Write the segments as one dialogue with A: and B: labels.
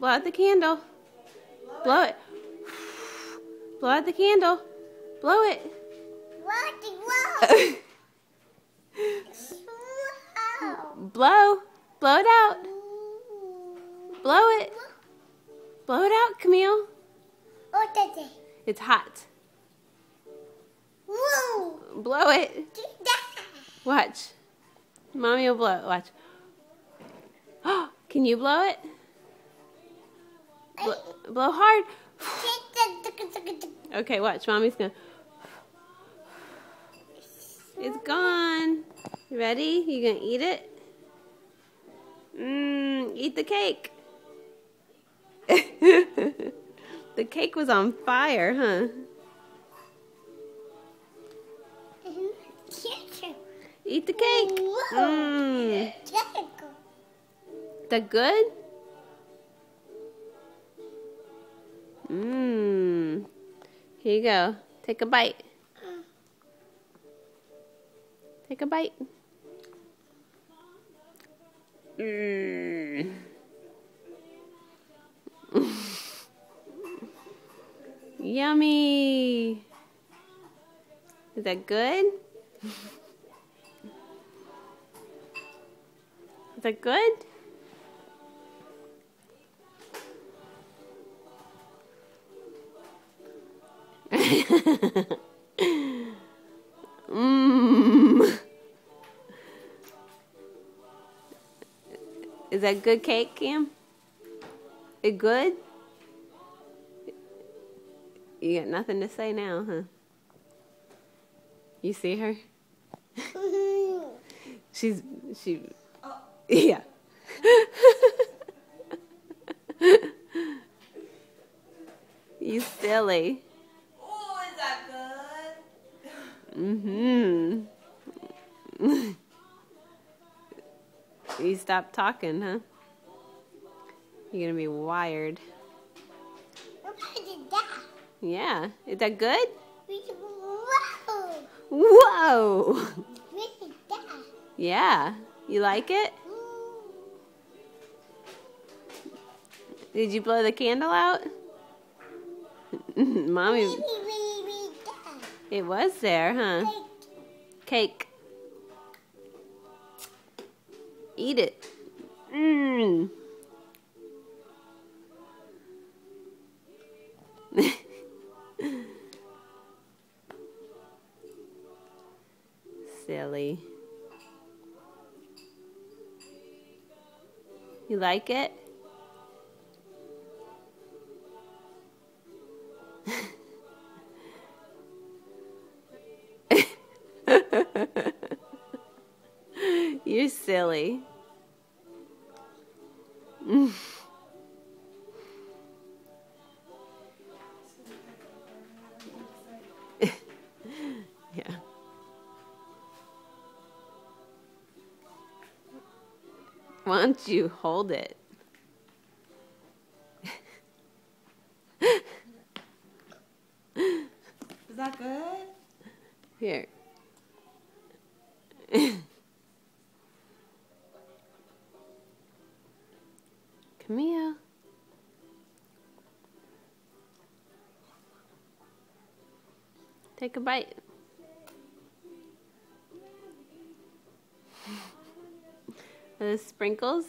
A: Blow out the candle. Blow it. Blow out the candle. Blow it. Blow. Blow it out. Blow it. Blow it out, Camille. It's hot. Blow it. Watch. Mommy will blow it. Watch. Can you blow it? Blow hard. Okay, watch. Mommy's gonna. It's gone. You ready? You gonna eat it? Eat the cake. The cake was on fire, huh? Eat the cake. Is that good? Here you go. Take a bite. Take a bite. Yummy. Is that good? Is that good? Is that good cake, Cam? It good? You got nothing to say now, huh? You see her? Yeah. You silly.
B: Oh, is that good?
A: You stopped talking, huh? You're gonna be wired. Yeah. Is that good? Whoa! Yeah. You like it? Did you blow the candle out? Mommy. It was there, huh? Cake. Eat it. Silly. You like it? You're silly. Yeah. Why don't you hold it?
B: Is that good?
A: Here. Camille. Take a bite. Are those sprinkles?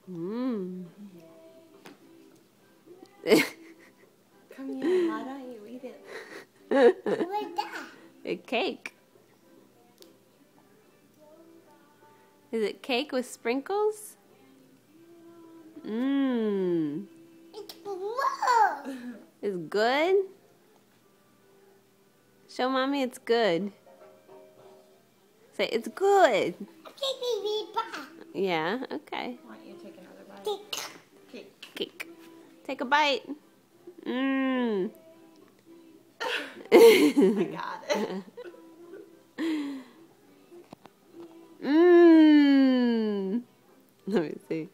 B: Camille, why don't you eat it?
C: What's that?
A: A cake. Is it cake with sprinkles?
C: It's blue.
A: It's good? Show Mommy it's good. Say, it's good. Yeah, okay.
B: Why don't you take another bite?
A: Cake. Take a bite.
B: I got it.
A: Let me see.